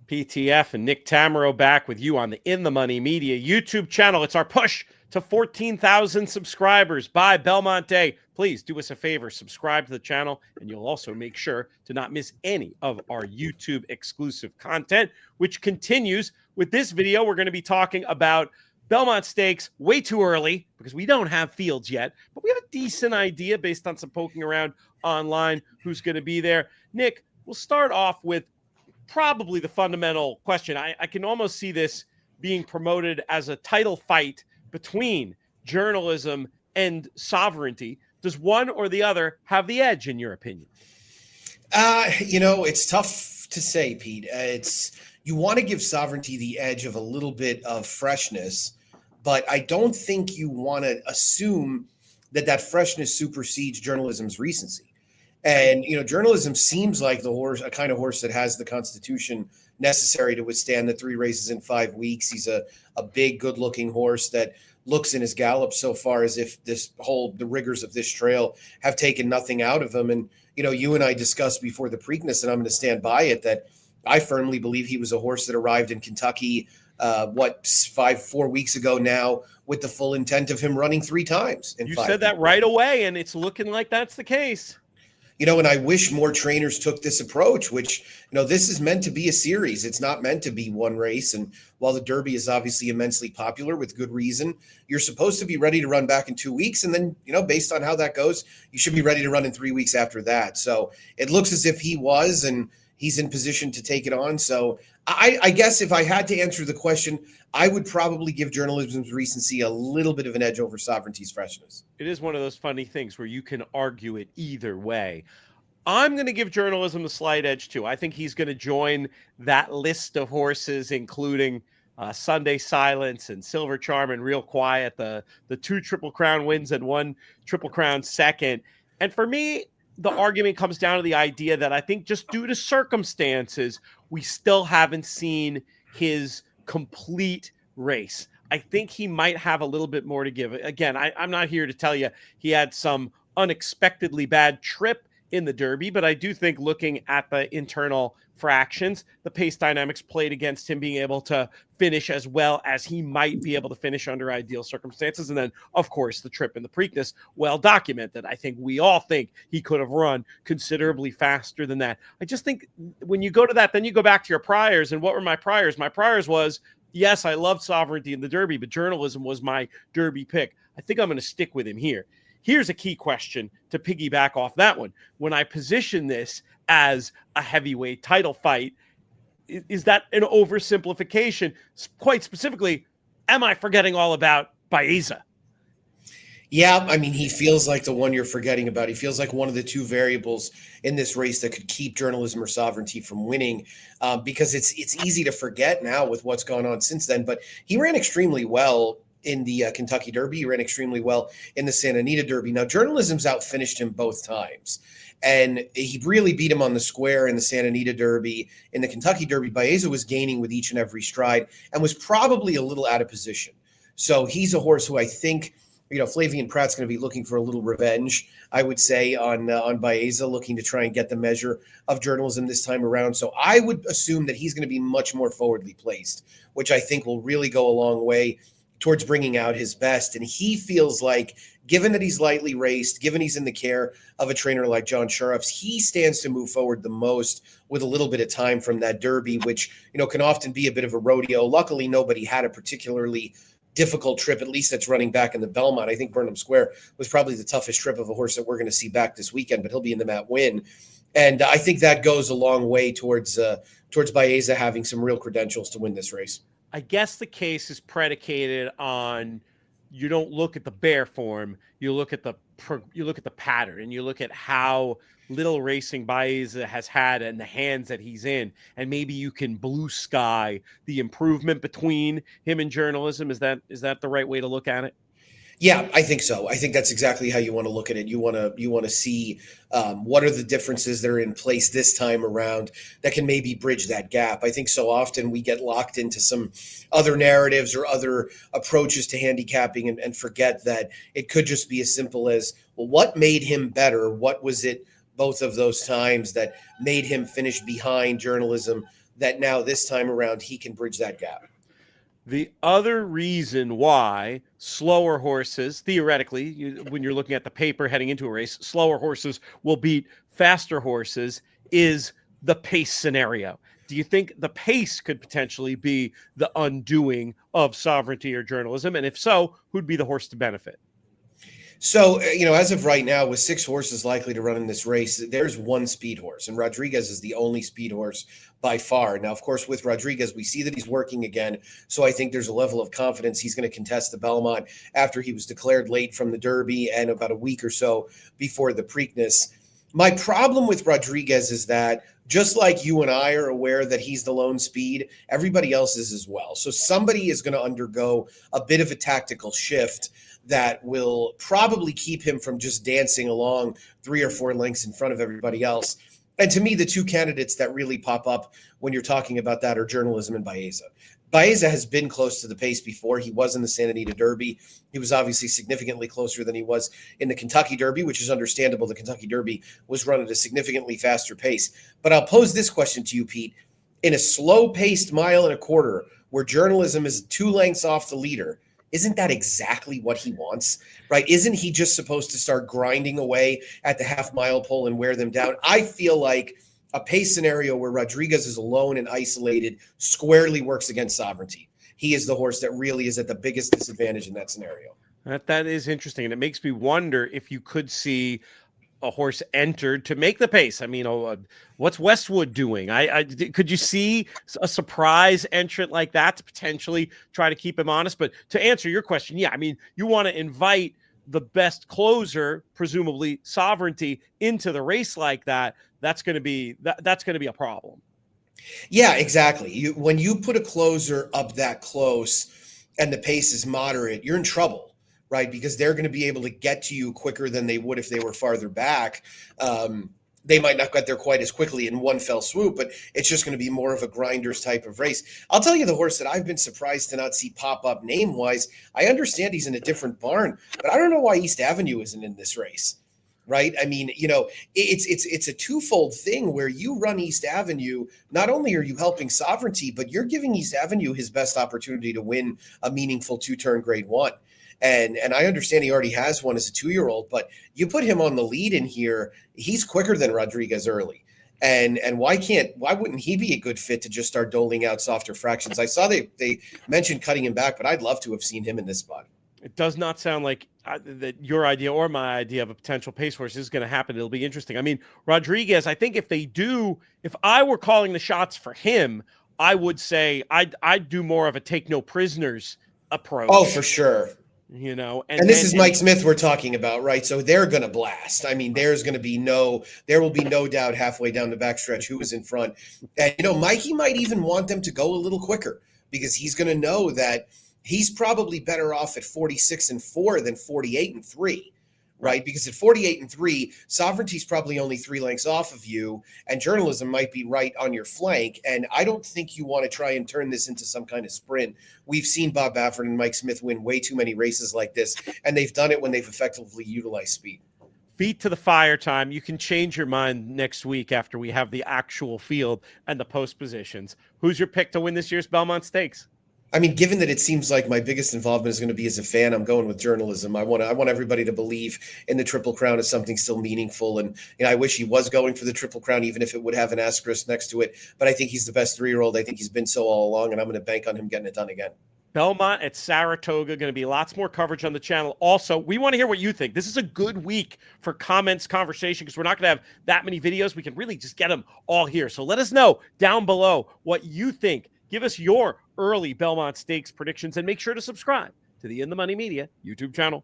PTF and Nick Tammaro back with you on the In the Money Media YouTube channel. It's our push to 14,000 subscribers by Belmont Day. Please do us a favor, subscribe to the channel, and you'll also make sure to not miss any of our YouTube exclusive content, which continues with this video. We're going to be talking about Belmont Stakes way too early because we don't have fields yet, but we have a decent idea based on some poking around online who's going to be there. Nick, we'll start off with probably the fundamental question. I can almost see this being promoted as a title fight between journalism and sovereignty. Does one or the other have the edge, in your opinion? It's tough to say, Pete. You want to give sovereignty the edge of a little bit of freshness, but I don't think you want to assume that freshness supersedes journalism's recency. And, journalism seems like a kind of horse that has the constitution necessary to withstand the 3 races in 5 weeks. He's a big, good-looking horse that looks in his gallop so far as if the rigors of this trail have taken nothing out of him. And, you and I discussed before the Preakness, and I'm going to stand by it, that I firmly believe he was a horse that arrived in Kentucky, 4 weeks ago now, with the full intent of him running 3 times. You said that right away, and it's looking like that's the case. And I wish more trainers took this approach, which, this is meant to be a series. It's not meant to be one race. And while the Derby is obviously immensely popular with good reason, you're supposed to be ready to run back in 2 weeks. And then, based on how that goes, you should be ready to run in 3 weeks after that. So it looks as if he was, and he's in position to take it on. So I guess if I had to answer the question, I would probably give journalism's recency a little bit of an edge over sovereignty's freshness. It is one of those funny things where you can argue it either way. I'm going to give journalism the slight edge too. I think he's going to join that list of horses, including Sunday Silence and Silver Charm and Real Quiet, the 2 Triple Crown wins and 1 Triple Crown second. And for me, the argument comes down to the idea that I think just due to circumstances, we still haven't seen his complete race. I think he might have a little bit more to give. Again, I'm not here to tell you he had some unexpectedly bad trip in the Derby, but I do think looking at the internal fractions, the pace dynamics played against him being able to finish as well as he might be able to finish under ideal circumstances. And then, of course, the trip in the Preakness, well documented. I think we all think he could have run considerably faster than that. I just think when you go to that, then you go back to your priors. And what were my priors? My priors was, yes, I loved sovereignty in the Derby, but journalism was my Derby pick. I think I'm going to stick with him here. Here's a key question to piggyback off that one. When I position this as a heavyweight title fight, is that an oversimplification? Quite specifically, am I forgetting all about Baeza? Yeah, he feels like the one you're forgetting about. He feels like one of the 2 variables in this race that could keep journalism or sovereignty from winning, because it's easy to forget now with what's gone on since then. But he ran extremely well in the Kentucky Derby. He ran extremely well in the Santa Anita Derby. Now, journalism's outfinished him both times, and he really beat him on the square in the Santa Anita Derby. In the Kentucky Derby, Baeza was gaining with each and every stride and was probably a little out of position. So he's a horse who I think, Flavien Prat's going to be looking for a little revenge, I would say, on Baeza, looking to try and get the measure of journalism this time around. So I would assume that he's going to be much more forwardly placed, which I think will really go a long way towards bringing out his best. And he feels like, given that he's lightly raced, given he's in the care of a trainer like John Sharrops, he stands to move forward the most with a little bit of time from that Derby, which, can often be a bit of a rodeo. Luckily, nobody had a particularly difficult trip, at least that's running back in the Belmont. I think Burnham Square was probably the toughest trip of a horse that we're going to see back this weekend, but he'll be in the Matt Win. And I think that goes a long way towards Baeza having some real credentials to win this race. I guess the case is predicated on, you don't look at the bare form, you look at the pattern, and you look at how little racing Baeza has had and the hands that he's in, and maybe you can blue sky the improvement between him and journalism. Is that the right way to look at it? Yeah, I think so. I think that's exactly how you want to look at it. You want to see what are the differences that are in place this time around that can maybe bridge that gap. I think so often we get locked into some other narratives or other approaches to handicapping and forget that it could just be as simple as, well, what made him better? What was it both of those times that made him finish behind journalism that now this time around he can bridge that gap. The other reason why slower horses, theoretically, when you're looking at the paper heading into a race, slower horses will beat faster horses is the pace scenario. Do you think the pace could potentially be the undoing of sovereignty or journalism? And if so, who'd be the horse to benefit? So, as of right now, with 6 horses likely to run in this race, there's one speed horse, and Rodriguez is the only speed horse by far. Now, of course, with Rodriguez, we see that he's working again. So I think there's a level of confidence he's going to contest the Belmont after he was declared late from the Derby and about a week or so before the Preakness. My problem with Rodriguez is that just like you and I are aware that he's the lone speed, everybody else is as well. So somebody is going to undergo a bit of a tactical shift that will probably keep him from just dancing along 3 or 4 lengths in front of everybody else. And to me, the 2 candidates that really pop up when you're talking about that are journalism and Baeza. Baeza has been close to the pace before. He was in the Santa Anita Derby. He was obviously significantly closer than he was in the Kentucky Derby, which is understandable. The Kentucky Derby was run at a significantly faster pace. But I'll pose this question to you, Pete. In a slow-paced mile and a quarter, where journalism is 2 lengths off the leader, isn't that exactly what he wants, right? Isn't he just supposed to start grinding away at the half-mile pole and wear them down? I feel like a pace scenario where Rodriguez is alone and isolated squarely works against sovereignty. He is the horse that really is at the biggest disadvantage in that scenario. That is interesting. And it makes me wonder if you could see a horse entered to make the pace. I mean, what's Westwood doing? Could you see a surprise entrant like that to potentially try to keep him honest? But to answer your question, yeah, I mean, you want to invite the best closer, presumably sovereignty, into the race like that. That's going to be a problem. Yeah, exactly. When you put a closer up that close and the pace is moderate, you're in trouble. Right, because they're going to be able to get to you quicker than they would if they were farther back. They might not get there quite as quickly in one fell swoop, but it's just going to be more of a grinders type of race. I'll tell you the horse that I've been surprised to not see pop up name-wise. I understand he's in a different barn, but I don't know why East Avenue isn't in this race. Right. I mean, it's a twofold thing where you run East Avenue. Not only are you helping sovereignty, but you're giving East Avenue his best opportunity to win a meaningful 2-turn grade 1. And I understand he already has one as a 2-year-old, but you put him on the lead in here, he's quicker than Rodriguez early. And why wouldn't he be a good fit to just start doling out softer fractions? I saw they mentioned cutting him back, but I'd love to have seen him in this spot. It does not sound like that your idea or my idea of a potential pace horse is going to happen. It'll be interesting. I mean, Rodriguez, I think if I were calling the shots for him, I would say I'd do more of a take no prisoners approach. Oh, for sure. And this is Mike Smith we're talking about, right? So they're going to blast. I mean, there will be no doubt halfway down the backstretch who is in front. And, Mikey might even want them to go a little quicker because he's going to know that he's probably better off at 46-4 than 48-3, right? Because at 48-3, sovereignty's probably only 3 lengths off of you, and journalism might be right on your flank. And I don't think you want to try and turn this into some kind of sprint. We've seen Bob Baffert and Mike Smith win way too many races like this, and they've done it when they've effectively utilized speed. Feet to the fire time. You can change your mind next week after we have the actual field and the post positions. Who's your pick to win this year's Belmont Stakes? I mean, given that it seems like my biggest involvement is going to be as a fan, I'm going with journalism. I want everybody to believe in the Triple Crown as something still meaningful. And I wish he was going for the Triple Crown, even if it would have an asterisk next to it. But I think he's the best 3-year-old. I think he's been so all along, and I'm going to bank on him getting it done again. Belmont at Saratoga, going to be lots more coverage on the channel. Also, we want to hear what you think. This is a good week for comments, conversation, because we're not going to have that many videos. We can really just get them all here. So let us know down below what you think. Give us your early Belmont Stakes predictions and make sure to subscribe to the In the Money Media YouTube channel.